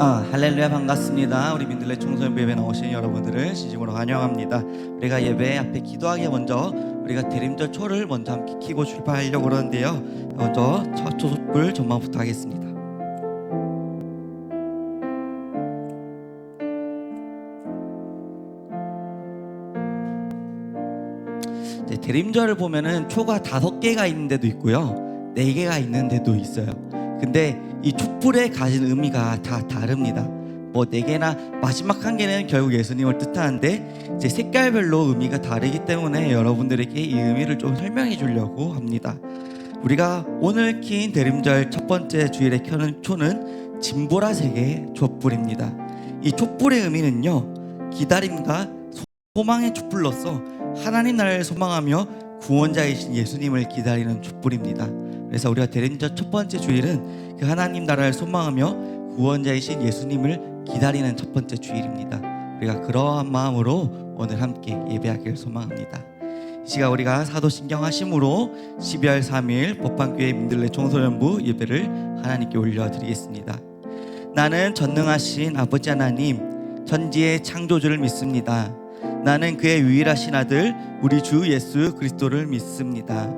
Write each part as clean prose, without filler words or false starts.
할렐루야, 반갑습니다. 우리 민들레 청소년 예배 나오신 여러분들을 진심으로 환영합니다. 우리가 예배 앞에 기도하기 먼저 우리가 대림절 초를 먼저 함께 켜고 출발하려고 그러는데요, 먼저 첫 촛불 전망부터 하겠습니다. 대림절을 보면은 초가 5개가 있는 데도 있고요, 4개가 있는 데도 있어요. 근데 이 촛불에 가진 의미가 다 다릅니다. 뭐 4개나 마지막 1개는 결국 예수님을 뜻하는데 이제 색깔별로 의미가 다르기 때문에 여러분들에게 이 의미를 좀 설명해 주려고 합니다. 우리가 오늘 킨 대림절 첫 번째 주일에 켜는 초는 진보라색의 촛불입니다. 이 촛불의 의미는요, 기다림과 소망의 촛불로서 하나님 나라를 소망하며 구원자이신 예수님을 기다리는 촛불입니다. 그래서 우리가 대림절 첫 번째 주일은 그 하나님 나라를 소망하며 구원자이신 예수님을 기다리는 첫 번째 주일입니다. 우리가 그러한 마음으로 오늘 함께 예배하기를 소망합니다. 이 시간 우리가 사도신경 하심으로 12월 3일 법방교회 민들레 청소년부 예배를 하나님께 올려드리겠습니다. 나는 전능하신 아버지 하나님, 천지의 창조주를 믿습니다. 나는 그의 유일하신 아들 우리 주 예수 그리스도를 믿습니다.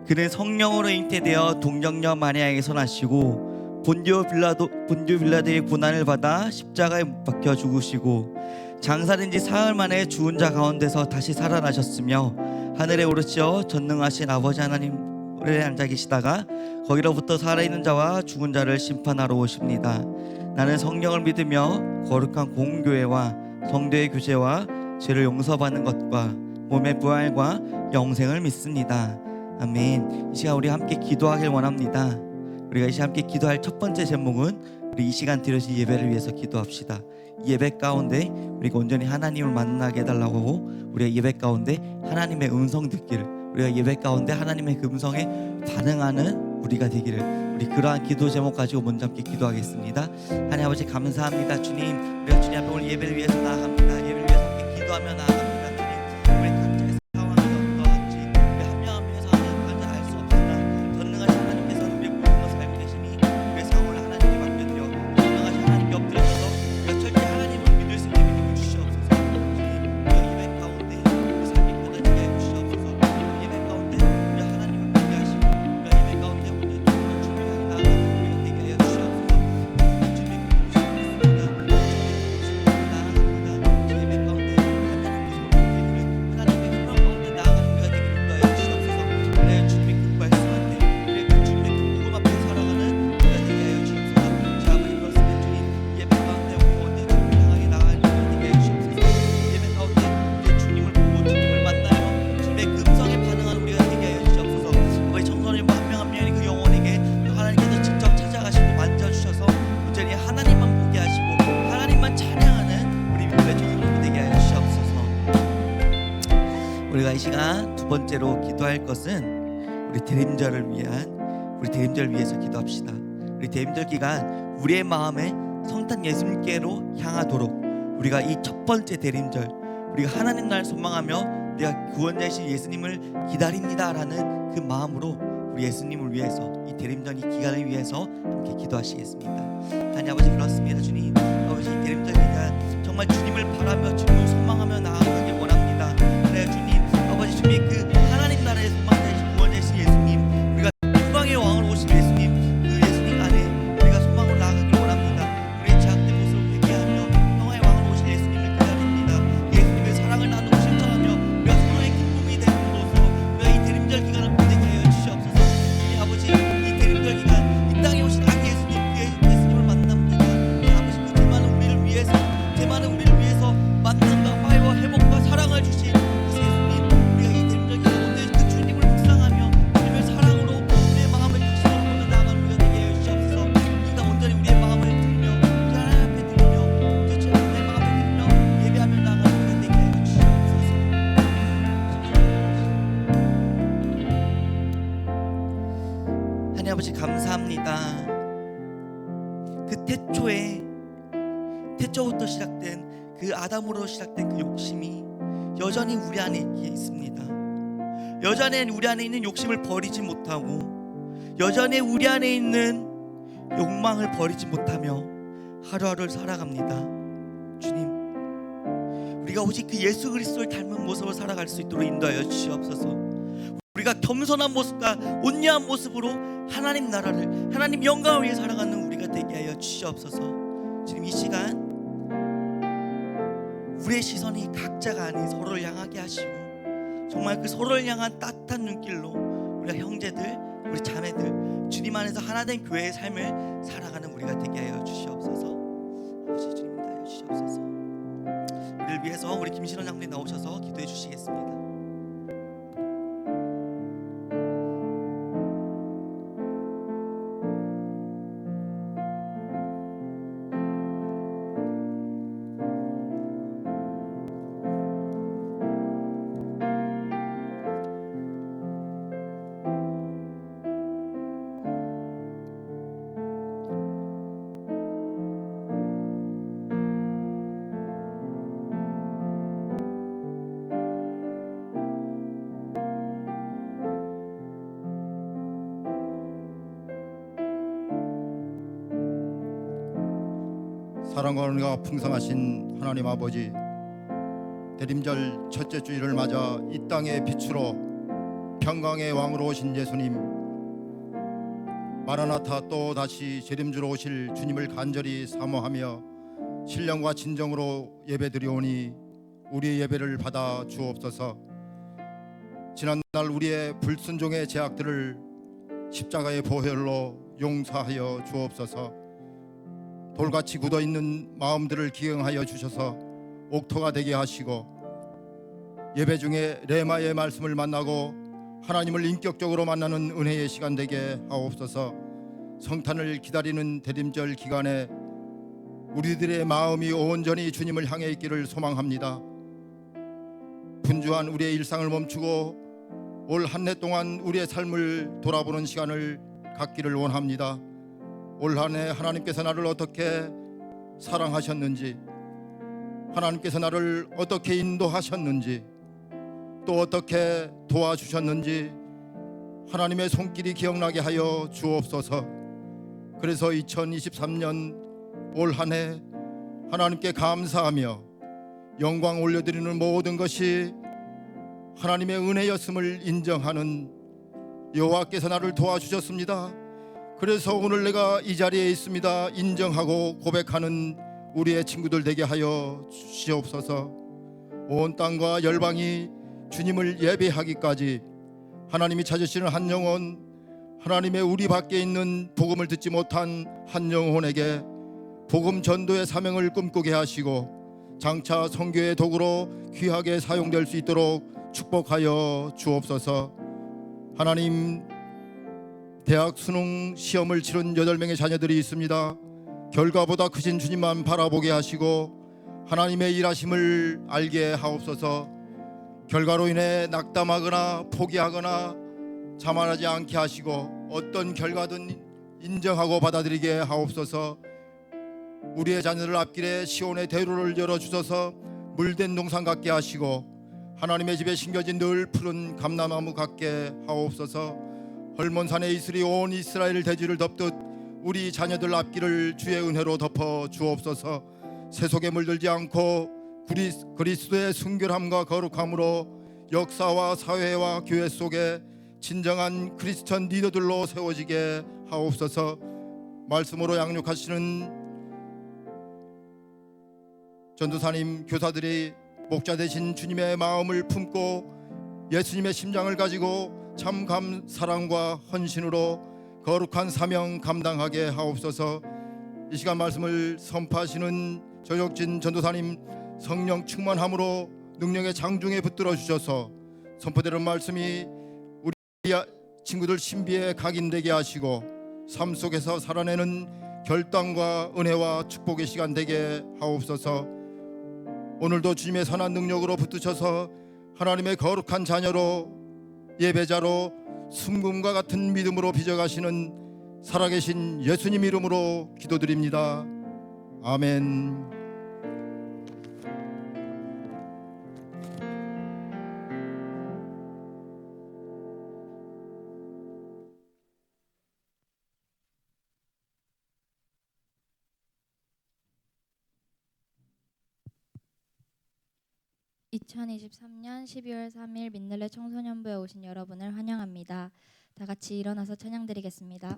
그는 성령으로 잉태되어 동정녀 마리아에게서 나시고 본디오 빌라도의 고난을 받아 십자가에 못 박혀 죽으시고 장사된 지 사흘 만에 죽은 자 가운데서 다시 살아나셨으며 하늘에 오르시어 전능하신 아버지 하나님을 앉아 계시다가 거기로부터 살아있는 자와 죽은 자를 심판하러 오십니다. 나는 성령을 믿으며 거룩한 공교회와 성도의 교제와 죄를 용서받는 것과 몸의 부활과 영생을 믿습니다. 아멘. 이 시간 우리 함께 기도하길 원합니다. 우리가 이 시간 함께 기도할 첫 번째 제목은 우리 이 시간 드려진 예배를 위해서 기도합시다. 이 예배 가운데 우리가 온전히 하나님을 만나게 해달라고 하고, 우리가 예배 가운데 하나님의 음성 듣기를, 우리가 예배 가운데 하나님의 그 음성에 반응하는 우리가 되기를, 우리 그러한 기도 제목 가지고 먼저 함께 기도하겠습니다. 하나님 아버지 감사합니다. 주님, 우리가 주님 앞에 오늘 예배를 위해서 나아갑니다. 예배를 위해서 함께 기도하며 나아갑니다. 주님, 우리 각자의 상황이 어떠한지 우리 한 명 한 명에서 하나님 알 수 없으나 전능하신 하나님께서 우리의 모든 것을 알고 계시니 우리의 상황을 하나님께 맡겨드려 전능하신 하나님께 엎드려져서 우리가 철저히 하나님을 믿을 수 있는 믿음을 주시옵소서. 주님, 우리 예배 가운데 우리 삶이 편해지게 해주시옵소서. 예배 가운데 우리 하나님을 믿게 하시고 우리 예배 가운데 오늘 준비하여 나아가는 우리가 되게 하여 주시옵소서. 주님, 우리가 이 시간 두 번째로 기도할 것은 우리 대림절을 위해서 기도합시다. 우리 대림절 기간 우리의 마음에 성탄 예수님께로 향하도록 우리가 이 첫 번째 대림절, 우리가 하나님 나라를 소망하며 내가 구원자이신 예수님을 기다립니다라는 그 마음으로 우리 예수님을 위해서 이 대림절 이 기간을 위해서 함께 기도하시겠습니다. 하나님 아버지, 그렇습니다. 주님 아버지, 이 대림절 기간 정말 주님을 바라며 주님을 소망하며 나아가길 원합니다. 그래 주님 아버지, 주님 그 하나님 나라의 소망자이신 구원자이신 예수님, 우리가 영광의 왕으로 오신 예수님, 그 예수님 안에 우리가 소망으로 나아가길 원합니다. 우리의 죄악된 모습을 회개하며 평화의 왕으로 오신 예수님을 기다립니다. 예수님의 사랑을 나누고 실천하며 우리가 서로의 기쁨이 되므로써 우리가 이 대림절 기간을 보내게 하여 주시옵소서. 주님 아버지, 이 대림절 기간 이 땅에 오신 아기 예수님, 그 예수님을 만납니다. 아버지, 그 제만은 우리를 위해서 만남과 화해와 회복과 사랑을 주신 아버지 감사합니다. 그 태초부터 시작된 그 아담으로 시작된 그 욕심이 여전히 우리 안에 있습니다. 여전히 우리 안에 있는 욕심을 버리지 못하고 여전히 우리 안에 있는 욕망을 버리지 못하며 하루하루를 살아갑니다. 주님, 우리가 오직 그 예수 그리스도를 닮은 모습으로 살아갈 수 있도록 인도하여 주시옵소서. 우리가 겸손한 모습과 온유한 모습으로 하나님 나라를, 하나님 영광을 위해 살아가는 우리가 되게 하여 주시옵소서. 지금 이 시간 우리의 시선이 각자가 아닌 서로를 향하게 하시고, 정말 그 서로를 향한 따뜻한 눈길로 우리가 형제들, 우리 자매들, 주님 안에서 하나된 교회의 삶을 살아가는 우리가 되게 하여 주시옵소서. 아버지, 주님 인도하여 주시옵소서. 우리를 위해서 우리 김신원 장로님 나오셔서 기도해 주시겠습니다. 사랑과 은혜가 풍성하신 하나님 아버지, 대림절 첫째 주일을 맞아 이 땅의 빛으로 평강의 왕으로 오신 예수님, 마라나타 또 다시 재림주로 오실 주님을 간절히 사모하며 신령과 진정으로 예배드리오니 우리의 예배를 받아 주옵소서. 지난날 우리의 불순종의 죄악들을 십자가의 보혈로 용서하여 주옵소서. 돌같이 굳어있는 마음들을 기억하여 주셔서 옥토가 되게 하시고, 예배 중에 레마의 말씀을 만나고 하나님을 인격적으로 만나는 은혜의 시간 되게 하옵소서. 성탄을 기다리는 대림절 기간에 우리들의 마음이 온전히 주님을 향해 있기를 소망합니다. 분주한 우리의 일상을 멈추고 올 한 해 동안 우리의 삶을 돌아보는 시간을 갖기를 원합니다. 올 한 해 하나님께서 나를 어떻게 사랑하셨는지, 하나님께서 나를 어떻게 인도하셨는지, 또 어떻게 도와주셨는지 하나님의 손길이 기억나게 하여 주옵소서. 그래서 2023년 올 한 해 하나님께 감사하며 영광 올려드리는 모든 것이 하나님의 은혜였음을 인정하는, 여호와께서 나를 도와주셨습니다, 그래서 오늘 내가 이 자리에 있습니다 인정하고 고백하는 우리의 친구들 되게 하여 주시옵소서. 온 땅과 열방이 주님을 예배하기까지 하나님이 찾으시는 한 영혼, 하나님의 우리 밖에 있는 복음을 듣지 못한 한 영혼에게 복음 전도의 사명을 꿈꾸게 하시고 장차 선교의 도구로 귀하게 사용될 수 있도록 축복하여 주옵소서. 하나님, 대학 수능 시험을 치른 8명의 자녀들이 있습니다. 결과보다 크신 주님만 바라보게 하시고 하나님의 일하심을 알게 하옵소서. 결과로 인해 낙담하거나 포기하거나 자만하지 않게 하시고 어떤 결과든 인정하고 받아들이게 하옵소서. 우리의 자녀들 앞길에 시온의 대로를 열어주셔서 물된 동산 같게 하시고 하나님의 집에 심겨진 늘 푸른 감람나무 같게 하옵소서. 헐몬산의 이슬이 온 이스라엘 대지를 덮듯 우리 자녀들 앞길을 주의 은혜로 덮어 주옵소서. 세속에 물들지 않고 그리스도의 순결함과 거룩함으로 역사와 사회와 교회 속에 진정한 크리스천 리더들로 세워지게 하옵소서. 말씀으로 양육하시는 전도사님, 교사들이 목자 되신 주님의 마음을 품고 예수님의 심장을 가지고 참 사랑과 헌신으로 거룩한 사명 감당하게 하옵소서. 이 시간 말씀을 선포하시는 조혁진 전도사님, 성령 충만함으로 능력의 장중에 붙들어 주셔서 선포되는 말씀이 우리 친구들 신비에 각인되게 하시고 삶 속에서 살아내는 결단과 은혜와 축복의 시간 되게 하옵소서. 오늘도 주님의 선한 능력으로 붙드셔서 하나님의 거룩한 자녀로, 예배자로, 순금과 같은 믿음으로 빚어가시는 살아계신 예수님 이름으로 기도드립니다. 아멘. 2023년 12월 3일 민들레 청소년부에 오신 여러분을 환영합니다. 다 같이 일어나서 찬양드리겠습니다.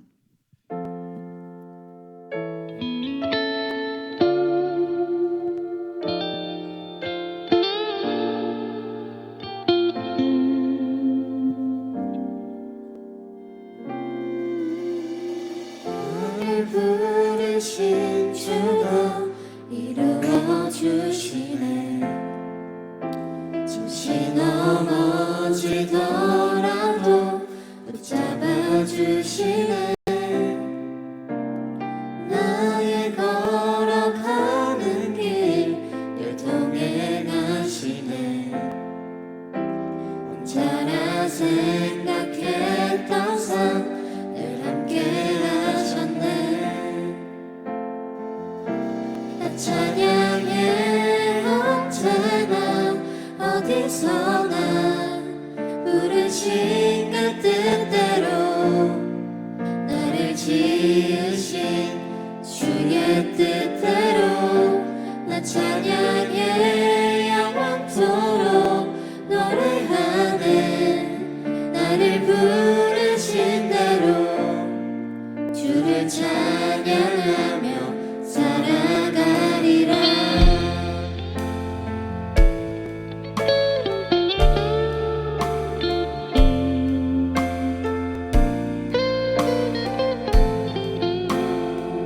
나를 부르신 주가 이루어 주시네. 잠시 넘어지더라도 붙잡아 주시네. 나의 걸어가는 길 늘 동행하시네. 혼자라 생각했던 삶 늘 함께 하셨네. 나 찬양해 언제나 어디서나 부르신 그 뜻대로 나를 지으신 주의 뜻대로 나 찬양해 영원토록 노래하네. 나를 부르신 대로 주를 찬양하며 살아가리라.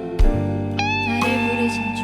나를 부르신 주,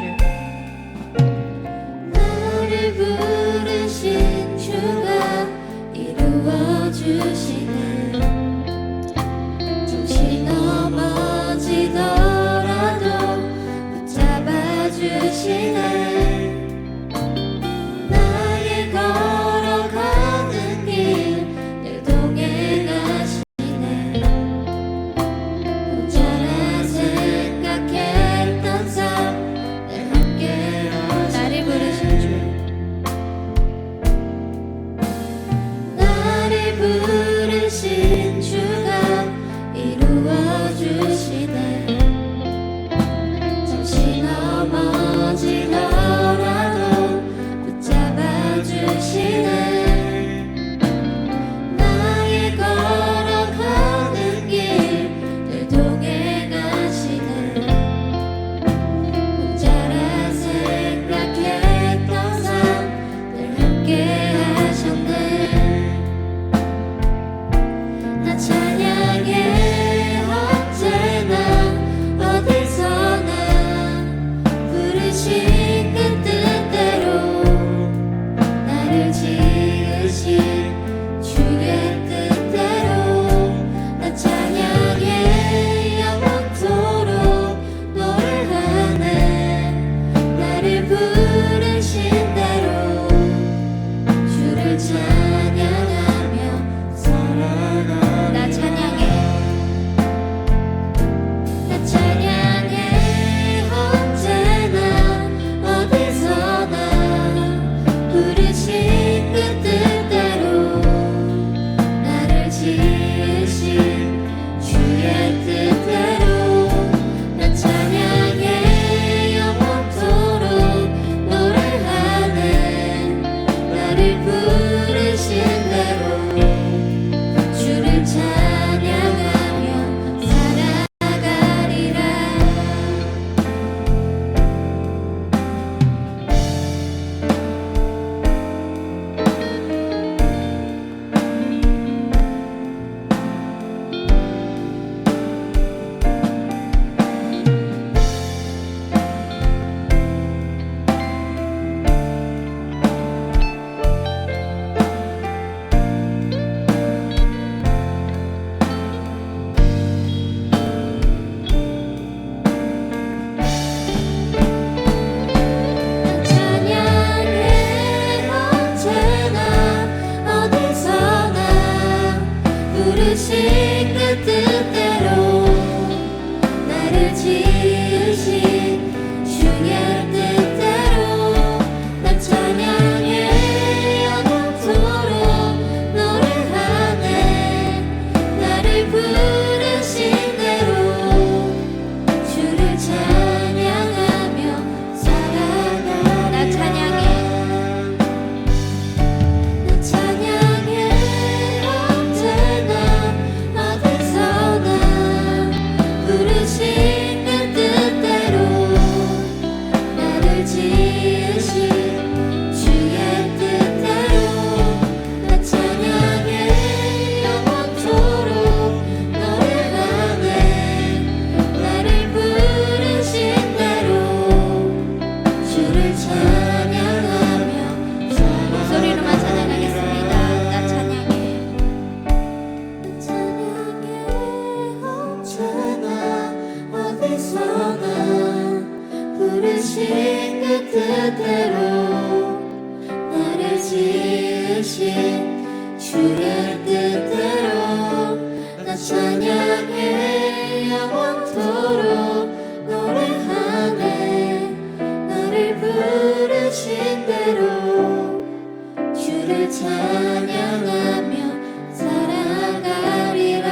주의 뜻대로 나 찬양해 영원토록 노래하네 나를 부르신 대로 주를 찬양하며 살아가리라.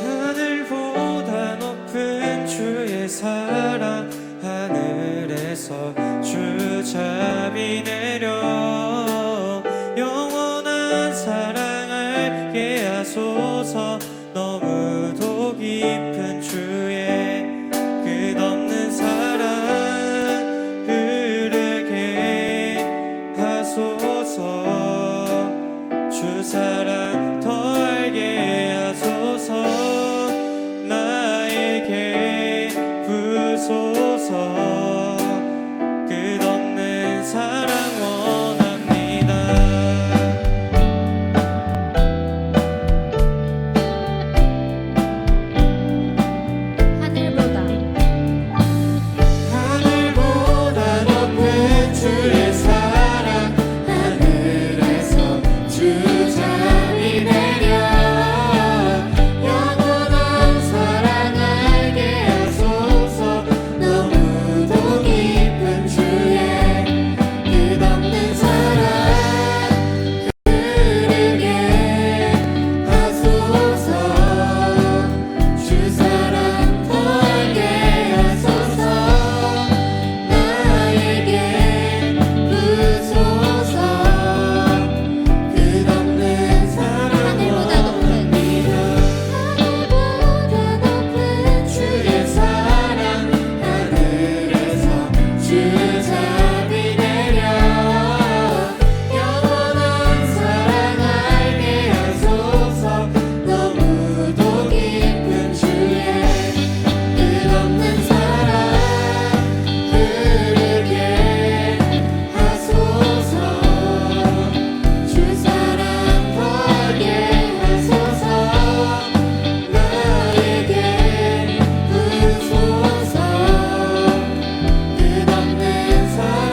하늘보다 높은 주의 사랑 하늘에서 주 자비 내려 영원한 사랑 알게 하소서. 너무도 깊은 주의 끝없는 사랑 흐르게 하소서. 주 사랑 더 알게 하소서. 나에게 부소서. 끝없는 사랑 원합니다. 하늘보다 하늘보다 높은 주의 사랑 하늘에서 주 자비 내려 영원한 사랑 알게 하소서. 너무도 깊은 주의 끝없는 사랑 흐르게 하소서. 주 사랑 더 알게 하소서. 나에게 부소서. 끝없는 사랑 하늘보다 높은 하늘보다 높은 주의 사랑 하늘에서 주 자비 내려 영원한 사랑 알게 하소서. 너무도 깊은 주의 끝없는 사랑 흐르게 하소서. 주 사랑 더 알게 하소서. 나에게 부소서. 끝없는 사랑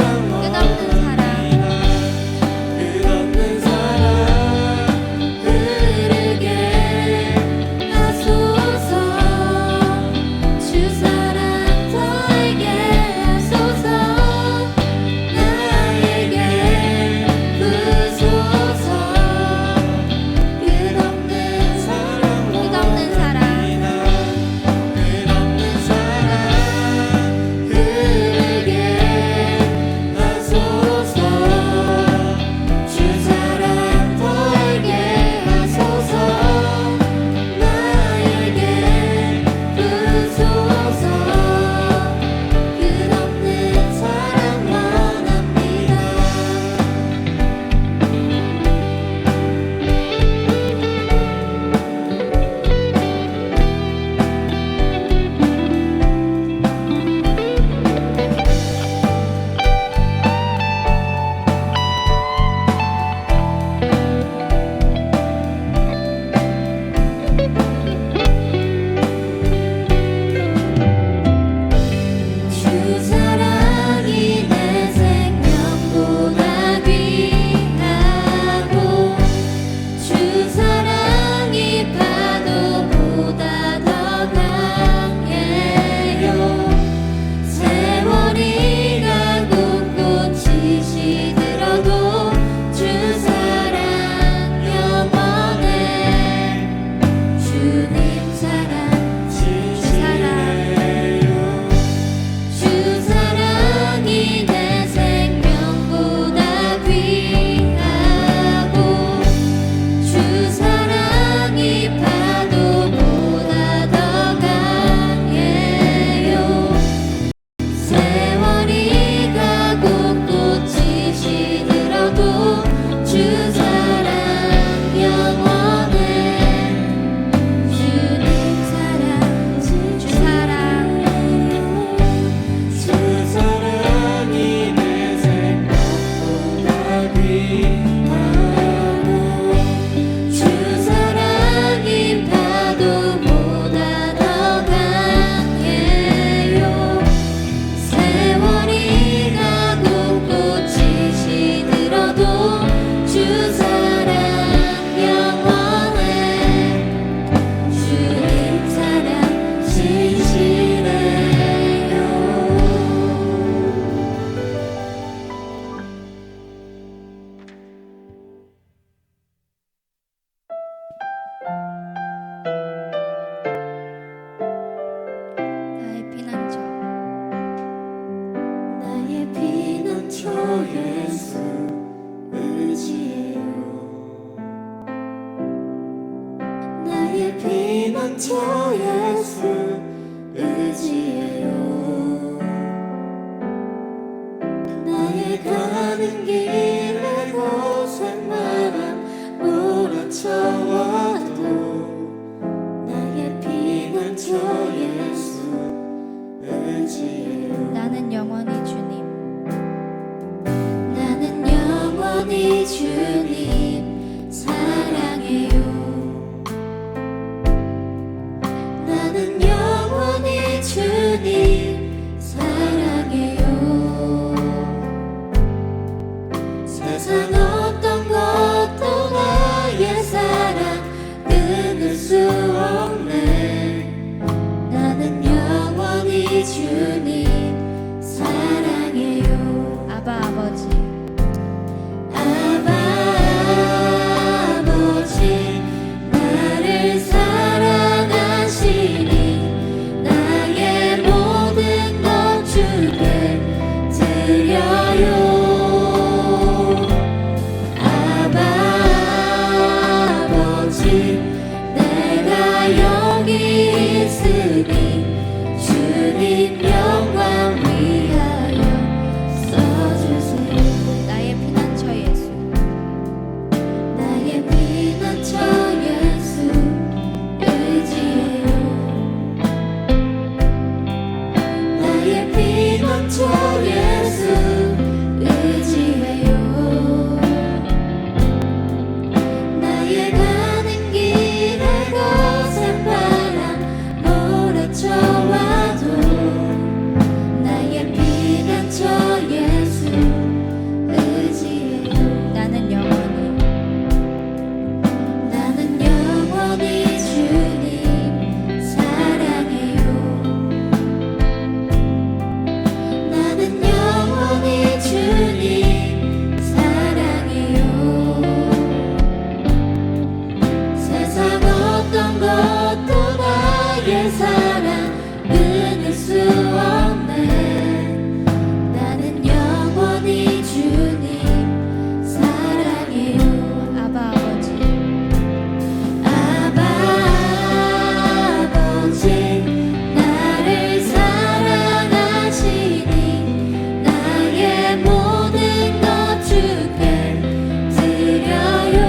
저 예수 의지해요. 나의 가는 길에 고생만한 몰아쳐와도 나의 피난처 예수 의지해요. 나는 영원히 주님, 나는 영원히 주님 사랑해요. 나는 영원히 주님 사랑해요. 세상 어떤 것도 나의 사랑 끊을 수 없네. 나는 영원히 주님 사랑해요. 아바 아버지, 아바 아버지 나를 사랑하시니 나의 모든 것 주께 드려요. 아바 아버지 내가 여기 있으니 주님 영광 위하여 써주세요. 나의 피난처 예수, 나의 피난처 예수 의지해요. 나의 피난처 예수 의지해요. 나의 가는 길에 거센 바람 몰아쳐와도 나의 피난처 예수 의지해요. 나는 영원히, 나는 영원히 주님 사랑해요. 나는 영원히 주님 사랑해요. 세상 어떤 것도 나의 사랑 끊을 수 없네. 나는 영원히 주님 사랑해요. 아바 아버지, 아바 아버지 나를 사랑하시니 나의 모든 것 주께 드려요.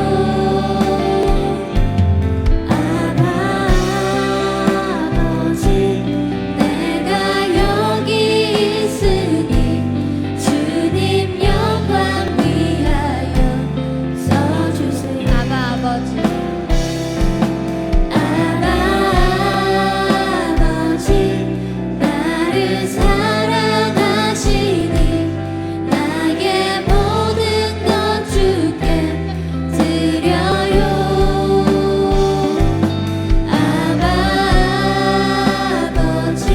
아바 아버지 내가 여기 있으니 주님 영광 위하여 써주세요. 아바 아버지, 아바 아버지 나를 사랑하시니 나의 모든 것 주께 드려요. 아바 아버지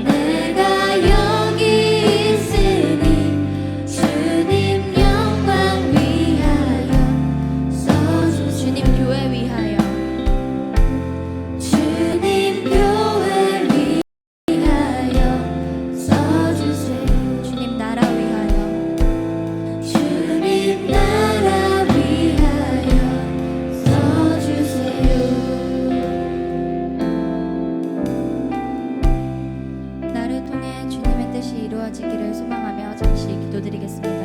내가 여기 있으니 주님 영광 위하여 써주세요. 주님 교회 위하여, 주님 교회 위하여 써주세요. 주님 나라 위하여, 주님 나라 위하여 써주세요. 나를 통해 주님의 뜻이 이루어지기를 소망하며 잠시 기도드리겠습니다.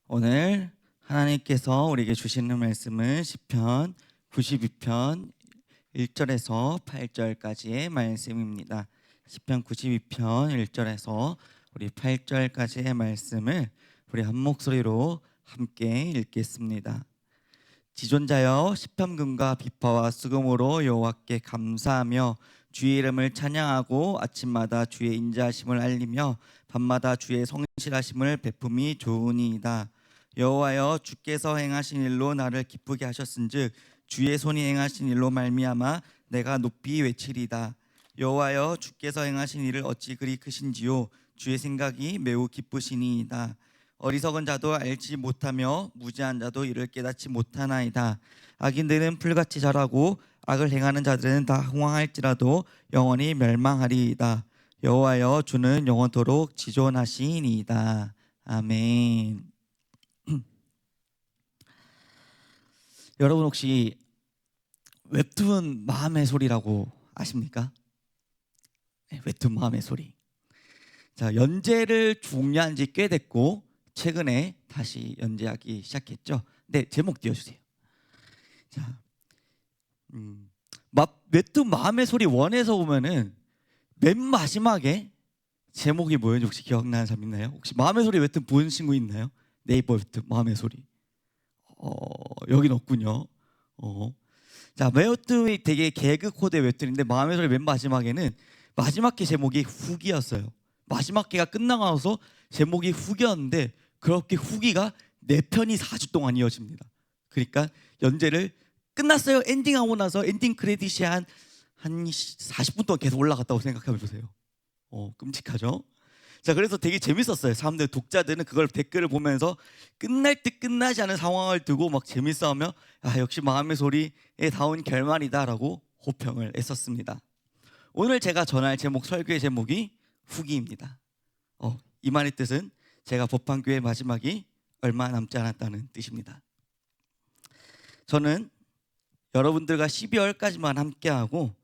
오늘 하나님께서 우리에게 주시는 말씀은 시편 92편 1절에서 8절까지의 말씀입니다. 시편 92편 1절에서 우리 8절까지의 말씀을 우리 한 목소리로 함께 읽겠습니다. 지존자여 시편금과 비파와 수금으로 여호와께 감사하며 주의 이름을 찬양하고 아침마다 주의 인자하심을 알리며 밤마다 주의 성실하심을 베품이 좋으니이다. 여호와여 주께서 행하신 일로 나를 기쁘게 하셨은즉 주의 손이 행하신 일로 말미암아 내가 높이 외치리다. 여호와여 주께서 행하신 일을 어찌 그리 크신지요. 주의 생각이 매우 기쁘시니이다. 어리석은 자도 알지 못하며 무지한 자도 이를 깨닫지 못하나이다. 악인들은 풀같이 자라고 악을 행하는 자들은 다 흥황할지라도 영원히 멸망하리이다. 여호와여 주는 영원토록 지존하시니이다. 아멘. 여러분 혹시 웹툰 마음의 소리라고 아십니까? 네, 웹툰 마음의 소리. 자, 연재를 종료한 지 꽤 됐고 최근에 다시 연재하기 시작했죠. 네, 제목 띄워주세요. 자, 웹툰 마음의 소리 1에서 보면은 맨 마지막에 제목이 뭐였는지 혹시 기억나는 사람 있나요? 혹시 마음의 소리 웹툰 본 친구 있나요? 네이버 웹툰 마음의 소리. 여긴 없군요. 자, 웹툰이 되게 개그 코드의 웹툰인데 마음의 소리 맨 마지막에는 마지막 게 제목이 후기였어요. 마지막 게가 끝나고 나서 제목이 후기였는데 그렇게 후기가 4편이 4주 동안 이어집니다. 그러니까 연재를 끝났어요. 엔딩하고 나서 엔딩 크레딧이 한 40분 동안 계속 올라갔다고 생각해 보세요. 끔찍하죠? 자, 그래서 되게 재밌었어요. 사람들, 독자들은 그걸 댓글을 보면서 끝날 듯 끝나지 않은 상황을 두고 막 재밌어하며 역시 마음의 소리에 다운 결말이다라고 호평을 했었습니다. 오늘 제가 전할 제목, 설교의 제목이 후기입니다. 이 말의 뜻은 제가 법한교회 마지막이 얼마 남지 않았다는 뜻입니다. 저는 여러분들과 12월까지만 함께하고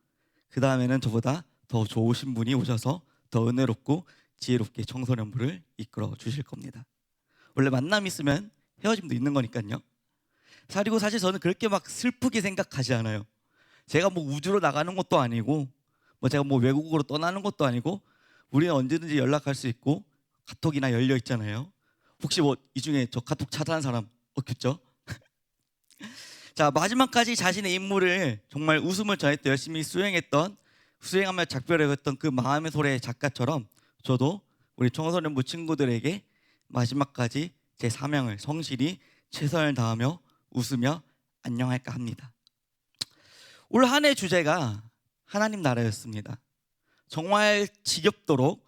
그 다음에는 저보다 더 좋으신 분이 오셔서 더 은혜롭고 지혜롭게 청소년부를 이끌어 주실 겁니다. 원래 만남 있으면 헤어짐도 있는 거니까요. 그리고 사실 저는 그렇게 막 슬프게 생각하지 않아요. 제가 뭐 우주로 나가는 것도 아니고 제가 뭐 외국으로 떠나는 것도 아니고 우리는 언제든지 연락할 수 있고 카톡이나 열려 있잖아요. 혹시 이 중에 저 카톡 차단한 사람 없겠죠? 자, 마지막까지 자신의 임무를 정말 웃음을 전했던 열심히 수행하며 작별했던 그 마음의 소리의 작가처럼 저도 우리 청소년부 친구들에게 마지막까지 제 사명을 성실히 최선을 다하며 웃으며 안녕할까 합니다. 올 한 해 주제가 하나님 나라였습니다. 정말 지겹도록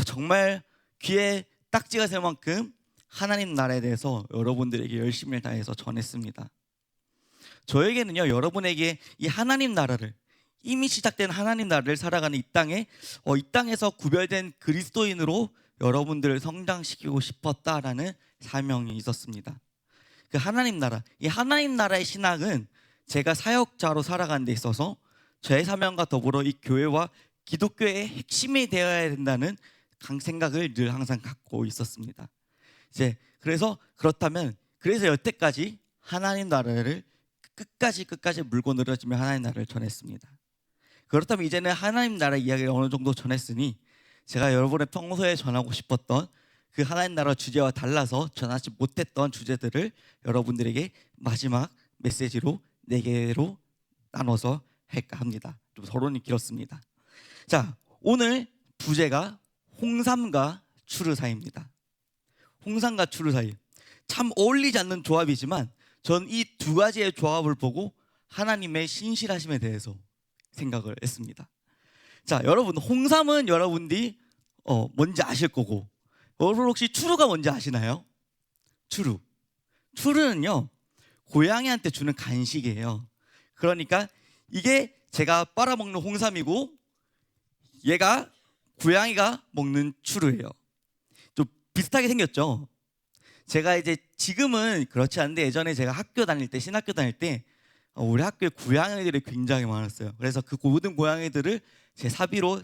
정말 귀에 딱지가 셀 만큼 하나님 나라에 대해서 여러분들에게 열심히 다해서 전했습니다. 저에게는요, 여러분에게 이 하나님 나라를, 이미 시작된 하나님 나라를 살아가는 이 땅에서 구별된 그리스도인으로 여러분들을 성장시키고 싶었다라는 사명이 있었습니다. 그 하나님 나라, 이 하나님 나라의 신앙은 제가 사역자로 살아가는 데 있어서 저의 사명과 더불어 이 교회와 기독교의 핵심이 되어야 된다는 생각을 늘 항상 갖고 있었습니다. 그래서 여태까지 하나님 나라를 끝까지 물고 늘어지며 하나님 나라를 전했습니다. 그렇다면 이제는 하나님 나라 이야기를 어느 정도 전했으니 제가 여러분의 평소에 전하고 싶었던 그 하나님 나라 주제와 달라서 전하지 못했던 주제들을 여러분들에게 마지막 메시지로 4개로 나눠서 할까 합니다. 좀 서론이 길었습니다. 자, 오늘 부제가 홍삼과 추르사입니다. 홍삼과 추르사이, 참 어울리지 않는 조합이지만 전 이 2가지의 조합을 보고 하나님의 신실하심에 대해서 생각을 했습니다. 자, 여러분, 홍삼은 여러분들이 뭔지 아실 거고, 여러분 혹시 추루가 뭔지 아시나요? 추루는요, 고양이한테 주는 간식이에요. 그러니까 이게 제가 빨아먹는 홍삼이고 얘가 고양이가 먹는 추루예요. 좀 비슷하게 생겼죠? 제가 이제 지금은 그렇지 않은데 예전에 제가 신학교 다닐 때 우리 학교에 고양이들이 굉장히 많았어요. 그래서 그 모든 고양이들을 제 사비로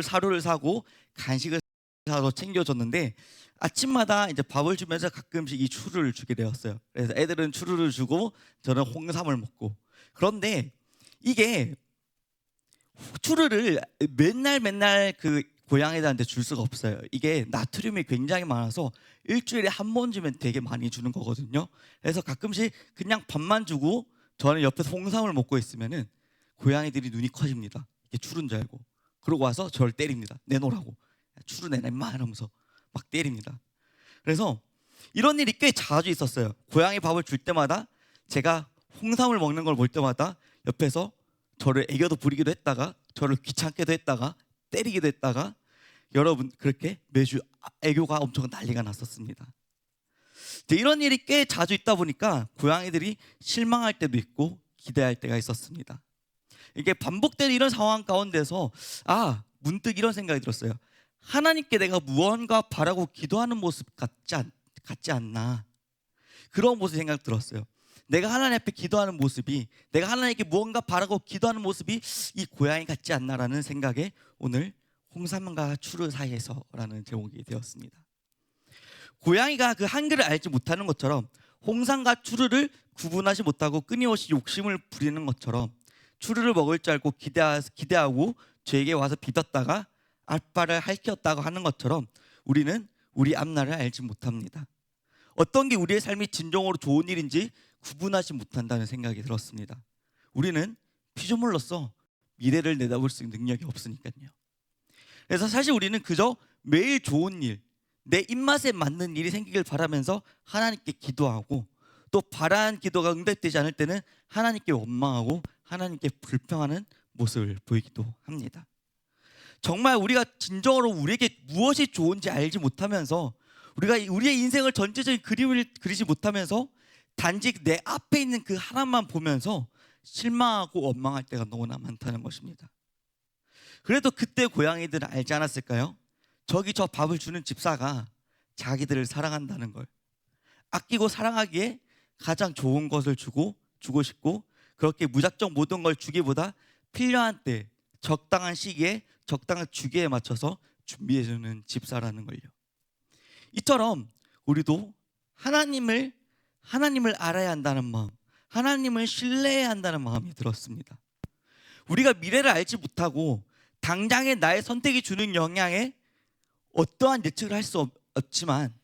사료를 사고 간식을 사서 챙겨줬는데 아침마다 이제 밥을 주면서 가끔씩 이 추루를 주게 되었어요. 그래서 애들은 추루를 주고 저는 홍삼을 먹고. 그런데 이게 추루를 맨날 그 고양이들한테 줄 수가 없어요. 이게 나트륨이 굉장히 많아서 일주일에 한 번 주면 되게 많이 주는 거거든요. 그래서 가끔씩 그냥 밥만 주고 저는 옆에서 홍삼을 먹고 있으면은 고양이들이 눈이 커집니다. 이게 추루인 줄 알고. 그러고 와서 저를 때립니다. 내놓으라고. 추루 내놔 임마 이러면서 막 때립니다. 그래서 이런 일이 꽤 자주 있었어요. 고양이 밥을 줄 때마다 제가 홍삼을 먹는 걸 볼 때마다 옆에서 저를 애교도 부리기도 했다가 저를 귀찮게도 했다가 때리기도 했다가 여러분 그렇게 매주 애교가 엄청 난리가 났었습니다. 이런 일이 꽤 자주 있다 보니까 고양이들이 실망할 때도 있고 기대할 때가 있었습니다. 이게 반복되는 이런 상황 가운데서 문득 이런 생각이 들었어요. 하나님께 내가 무언가 바라고 기도하는 모습 같지 않나, 그런 모습 생각 들었어요. 내가 하나님 앞에 기도하는 모습이, 내가 하나님께 무언가 바라고 기도하는 모습이 이 고양이 같지 않나라는 생각에 오늘 홍삼과 추르 사이에서라는 제목이 되었습니다. 고양이가 그 한글을 알지 못하는 것처럼 홍삼과 추르를 구분하지 못하고 끊임없이 욕심을 부리는 것처럼 추르를 먹을 줄 알고 기대하고 저에게 와서 비볐다가 알바를 할퀴었다고 하는 것처럼 우리는 우리 앞날을 알지 못합니다. 어떤 게 우리의 삶이 진정으로 좋은 일인지 구분하지 못한다는 생각이 들었습니다. 우리는 피조물로서 미래를 내다볼 수 있는 능력이 없으니까요. 그래서 사실 우리는 그저 매일 좋은 일, 내 입맛에 맞는 일이 생기길 바라면서 하나님께 기도하고, 또 바라는 기도가 응답되지 않을 때는 하나님께 원망하고 하나님께 불평하는 모습을 보이기도 합니다. 정말 우리가 진정으로 우리에게 무엇이 좋은지 알지 못하면서, 우리가 우리의 인생을 전체적인 그림을 그리지 못하면서 단지 내 앞에 있는 그 하나만 보면서 실망하고 원망할 때가 너무나 많다는 것입니다. 그래도 그때 고양이들은 알지 않았을까요? 저기 저 밥을 주는 집사가 자기들을 사랑한다는 걸, 아끼고 사랑하기에 가장 좋은 것을 주고 싶고, 그렇게 무작정 모든 걸 주기보다 필요한 때 적당한 시기에 적당한 주기에 맞춰서 준비해주는 집사라는 걸요. 이처럼 우리도 하나님을 알아야 한다는 마음, 하나님을 신뢰해야 한다는 마음이 들었습니다. 우리가 미래를 알지 못하고 당장의 나의 선택이 주는 영향에 어떠한 예측을 할 수 없지만,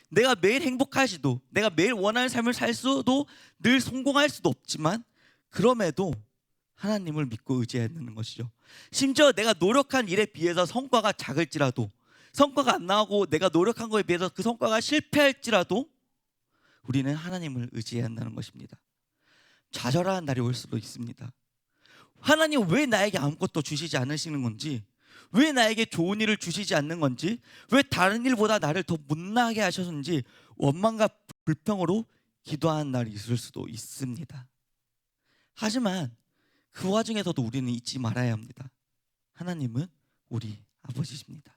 내가 매일 행복하지도, 내가 매일 원하는 삶을 살 수도, 늘 성공할 수도 없지만, 그럼에도 하나님을 믿고 의지해야 되는 것이죠. 심지어 내가 노력한 일에 비해서 성과가 작을지라도, 성과가 안 나오고 내가 노력한 거에 비해서 그 성과가 실패할지라도 우리는 하나님을 의지해야 한다는 것입니다. 좌절하는 날이 올 수도 있습니다. 하나님 왜 나에게 아무것도 주시지 않으시는 건지, 왜 나에게 좋은 일을 주시지 않는 건지, 왜 다른 일보다 나를 더 못나게 하셨는지 원망과 불평으로 기도하는 날이 있을 수도 있습니다. 하지만 그 와중에서도 우리는 잊지 말아야 합니다. 하나님은 우리 아버지십니다.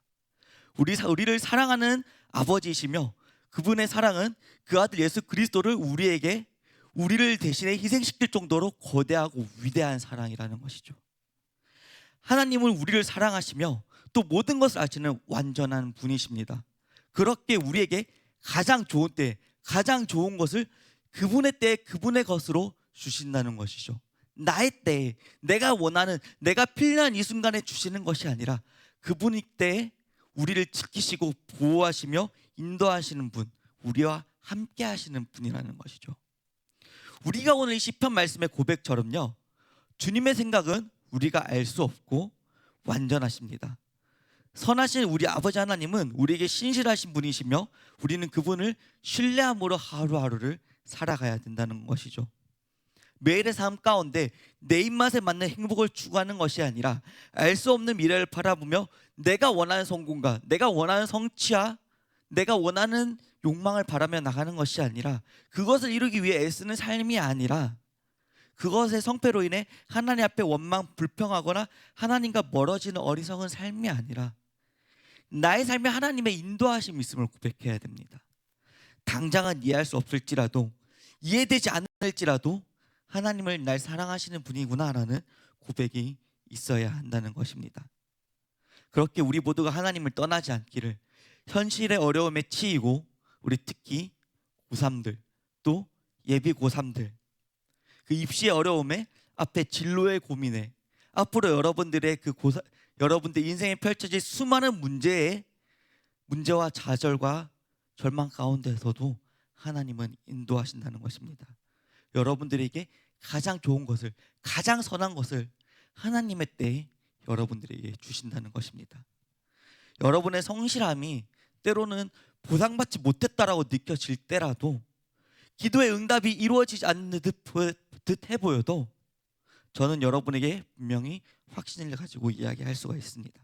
우리를 사랑하는 아버지이시며, 그분의 사랑은 그 아들 예수 그리스도를 우리를 대신에 희생시킬 정도로 거대하고 위대한 사랑이라는 것이죠. 하나님은 우리를 사랑하시며 또 모든 것을 아시는 완전한 분이십니다. 그렇게 우리에게 가장 좋은 때, 가장 좋은 것을 그분의 때에 그분의 것으로 주신다는 것이죠. 나의 때에 내가 원하는, 내가 필요한 이 순간에 주시는 것이 아니라 그분의 때에 우리를 지키시고 보호하시며 인도하시는 분, 우리와 함께 하시는 분이라는 것이죠. 우리가 오늘 이 시편 말씀의 고백처럼요, 주님의 생각은 우리가 알 수 없고 완전하십니다. 선하신 우리 아버지 하나님은 우리에게 신실하신 분이시며, 우리는 그분을 신뢰함으로 하루하루를 살아가야 된다는 것이죠. 매일의 삶 가운데 내 입맛에 맞는 행복을 추구하는 것이 아니라 알 수 없는 미래를 바라보며 내가 원하는 성공과 내가 원하는 성취와 내가 원하는 욕망을 바라며 나가는 것이 아니라, 그것을 이루기 위해 애쓰는 삶이 아니라, 그것의 성패로 인해 하나님 앞에 원망 불평하거나 하나님과 멀어지는 어리석은 삶이 아니라 나의 삶에 하나님의 인도하심이 있음을 고백해야 됩니다. 당장은 이해할 수 없을지라도, 이해되지 않을지라도 하나님을 날 사랑하시는 분이구나라는 고백이 있어야 한다는 것입니다. 그렇게 우리 모두가 하나님을 떠나지 않기를, 현실의 어려움에 치이고 우리 특히 고3들, 또 예비 고3들, 그 입시의 어려움에, 앞에 진로의 고민에, 앞으로 여러분들의 여러분들 인생에 펼쳐질 수많은 문제와 좌절과 절망 가운데서도 하나님은 인도하신다는 것입니다. 여러분들에게 가장 좋은 것을, 가장 선한 것을 하나님의 때에 여러분들에게 주신다는 것입니다. 여러분의 성실함이 때로는 보상받지 못했다라고 느껴질 때라도 기도의 응답이 이루어지지 않는 듯 해보여도 저는 여러분에게 분명히 확신을 가지고 이야기할 수가 있습니다.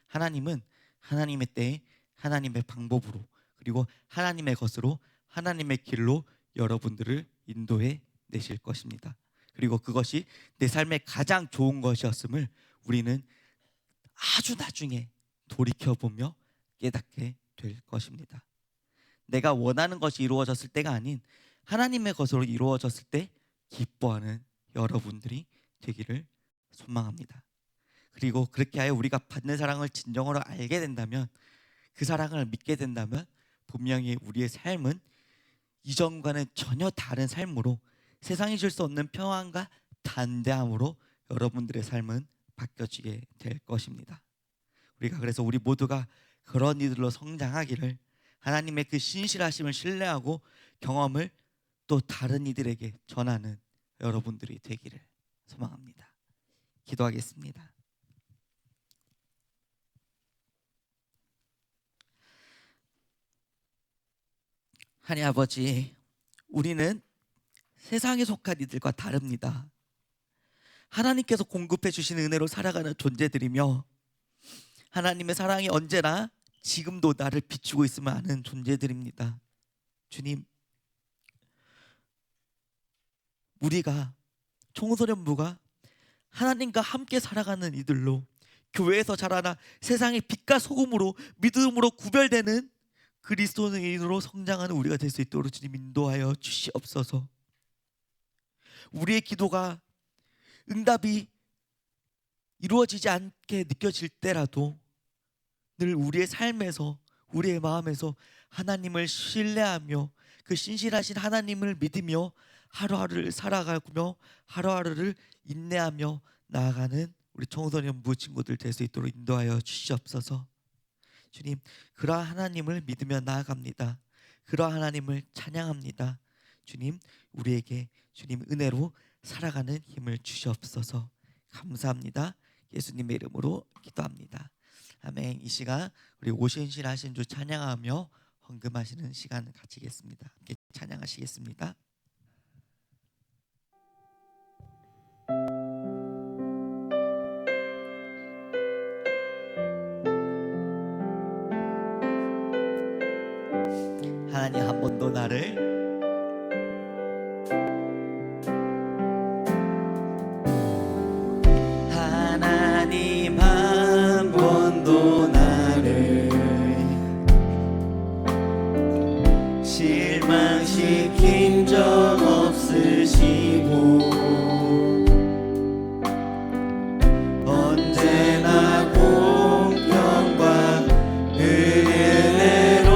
하나님은 하나님의 때에 하나님의 방법으로 그리고 하나님의 것으로 하나님의 길로 여러분들을 인도해 내실 것입니다. 그리고 그것이 내 삶에 가장 좋은 것이었음을 우리는 아주 나중에 돌이켜보며 깨닫게 될 것입니다. 내가 원하는 것이 이루어졌을 때가 아닌 하나님의 것으로 이루어졌을 때 기뻐하는 여러분들이 되기를 소망합니다. 그리고 그렇게 하여 우리가 받는 사랑을 진정으로 알게 된다면, 그 사랑을 믿게 된다면 분명히 우리의 삶은 이전과는 전혀 다른 삶으로, 세상이 줄 수 없는 평안과 담대함으로 여러분들의 삶은 바뀌어지게 될 것입니다. 우리가 그래서 우리 모두가 그런 이들로 성장하기를, 하나님의 그 신실하심을 신뢰하고 경험을 또 다른 이들에게 전하는 여러분들이 되기를 소망합니다. 기도하겠습니다. 하나님 아버지, 우리는 세상에 속한 이들과 다릅니다. 하나님께서 공급해 주신 은혜로 살아가는 존재들이며, 하나님의 사랑이 언제나 지금도 나를 비추고 있음을 아는 존재들입니다. 주님, 우리가 청소년부가 하나님과 함께 살아가는 이들로, 교회에서 자라나 세상의 빛과 소금으로 믿음으로 구별되는 그리스도인으로 성장하는 우리가 될 수 있도록 주님 인도하여 주시옵소서. 우리의 기도가 응답이 이루어지지 않게 느껴질 때라도 늘 우리의 삶에서, 우리의 마음에서 하나님을 신뢰하며 그 신실하신 하나님을 믿으며 하루하루를 살아가며 하루하루를 인내하며 나아가는 우리 청소년부 친구들 될 수 있도록 인도하여 주시옵소서. 주님, 그러한 하나님을 믿으며 나아갑니다. 그러한 하나님을 찬양합니다. 주님, 우리에게 주님 은혜로 살아가는 힘을 주시옵소서. 감사합니다. 예수님의 이름으로 기도합니다. 아멘. 이 시간 우리 오신실하신 주 찬양하며 헌금하시는 시간 가지겠습니다. 함께 찬양하시겠습니다. 하나님, 한 번도 나를 하나님 한 번도 나를 실망시킨 적 없으시고 언제나 공평과 은혜로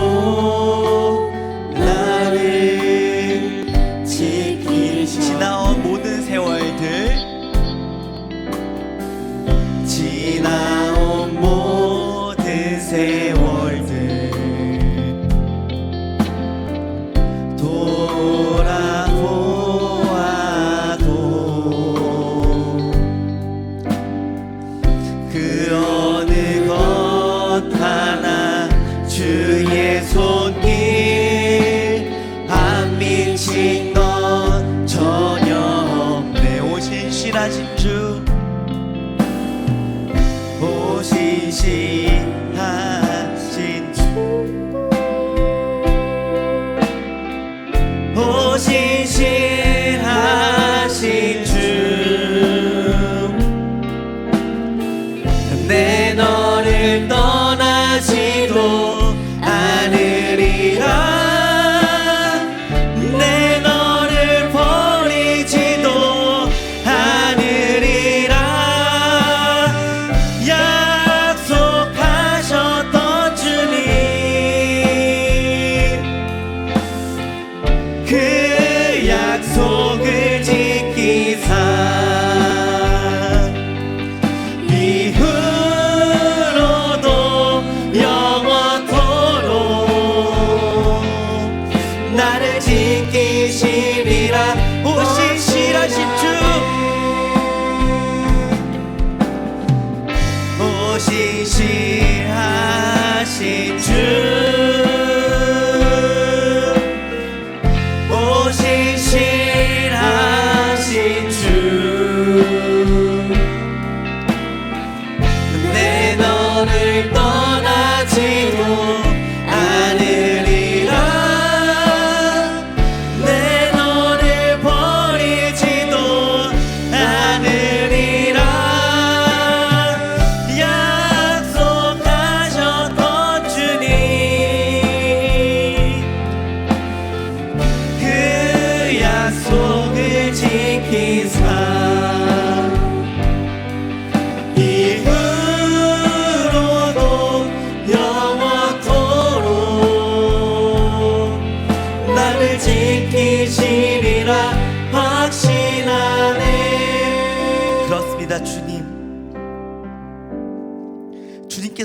나를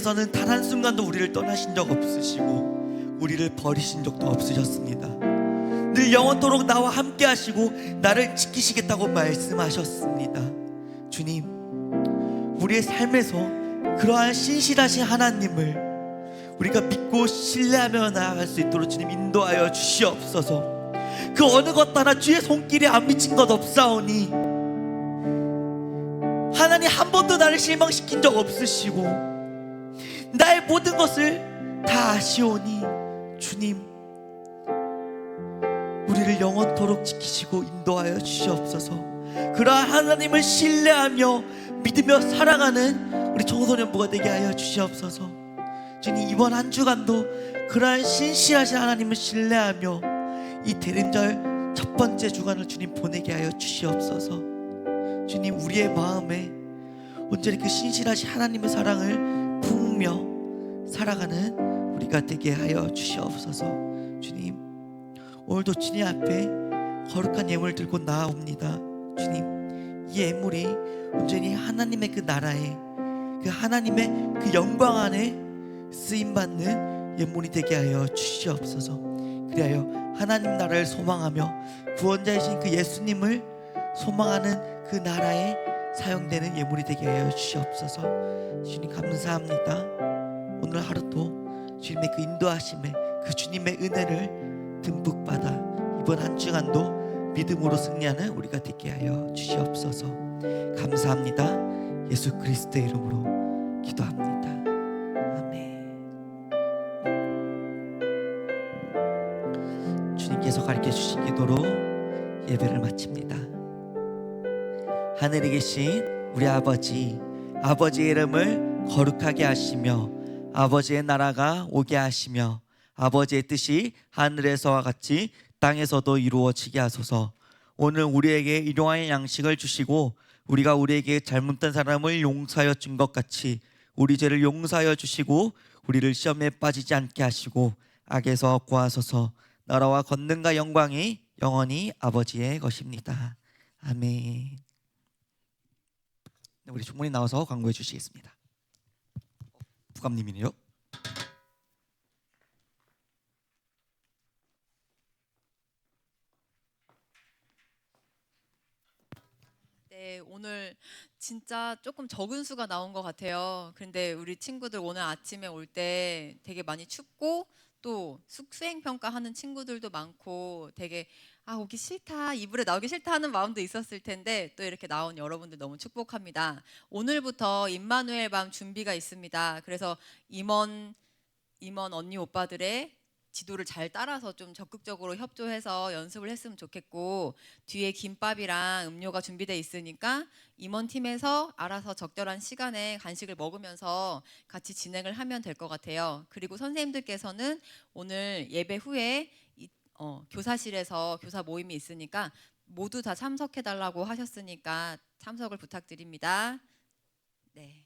하나님께서는 단 한순간도 우리를 떠나신 적 없으시고 우리를 버리신 적도 없으셨습니다. 늘 영원토록 나와 함께 하시고 나를 지키시겠다고 말씀하셨습니다. 주님, 우리의 삶에서 그러한 신실하신 하나님을 우리가 믿고 신뢰하며 나아갈 수 있도록 주님 인도하여 주시옵소서. 그 어느 것 하나 주의 손길에 안 미친 것 없사오니 하나님 한 번도 나를 실망시킨 적 없으시고 나의 모든 것을 다 아시오니 주님, 우리를 영원토록 지키시고 인도하여 주시옵소서. 그러한 하나님을 신뢰하며 믿으며 살아가는 우리 청소년부가 되게 하여 주시옵소서. 주님, 이번 한 주간도 그러한 신실하신 하나님을 신뢰하며 이 대림절 첫 번째 주간을 주님 보내게 하여 주시옵소서. 주님, 우리의 마음에 온전히 그 신실하신 하나님의 사랑을 품으며 살아가는 우리가 되게 하여 주시옵소서. 주님, 오늘도 주님 앞에 거룩한 예물을 들고 나아옵니다. 주님, 이 예물이 온전히 하나님의 그 나라에, 그 하나님의 그 영광 안에 쓰임받는 예물이 되게 하여 주시옵소서. 그리하여 하나님 나라를 소망하며 구원자이신 그 예수님을 소망하는 그 나라에 사용되는 예물이 되게 하여 주시옵소서. 주님, 감사합니다. 오늘 하루도 주님의 그 인도하심에, 그 주님의 은혜를 듬뿍 받아 이번 한 주간도 믿음으로 승리하는 우리가 되게 하여 주시옵소서. 감사합니다. 예수 그리스도의 이름으로 기도합니다. 아멘. 주님께서 가르쳐 주신 기도로 예배를 마칩니다. 하늘에 계신 우리 아버지, 아버지의 이름을 거룩하게 하시며 아버지의 나라가 오게 하시며 아버지의 뜻이 하늘에서와 같이 땅에서도 이루어지게 하소서. 오늘 우리에게 일용할 양식을 주시고 우리가 우리에게 잘못된 사람을 용서하여 준 것 같이 우리 죄를 용서하여 주시고 우리를 시험에 빠지지 않게 하시고 악에서 구하소서. 나라와 권능과 영광이 영원히 아버지의 것입니다. 아멘. 우리 총무님 나와서 광고해 주시겠습니다. 부감님이네요. 네, 오늘 진짜 조금 적은 수가 나온 것 같아요. 그런데 우리 친구들 오늘 아침에 올 때 되게 많이 춥고 또 수행평가 하는 친구들도 많고 되게 오기 싫다, 이불에 나오기 싫다 하는 마음도 있었을 텐데 또 이렇게 나온 여러분들 너무 축복합니다. 오늘부터 임마누엘 밤 준비가 있습니다. 그래서 임원 언니 오빠들의 지도를 잘 따라서 좀 적극적으로 협조해서 연습을 했으면 좋겠고, 뒤에 김밥이랑 음료가 준비돼 있으니까 임원팀에서 알아서 적절한 시간에 간식을 먹으면서 같이 진행을 하면 될 것 같아요. 그리고 선생님들께서는 오늘 예배 후에 교사실에서 교사 모임이 있으니까 모두 다 참석해달라고 하셨으니까 참석을 부탁드립니다. 네.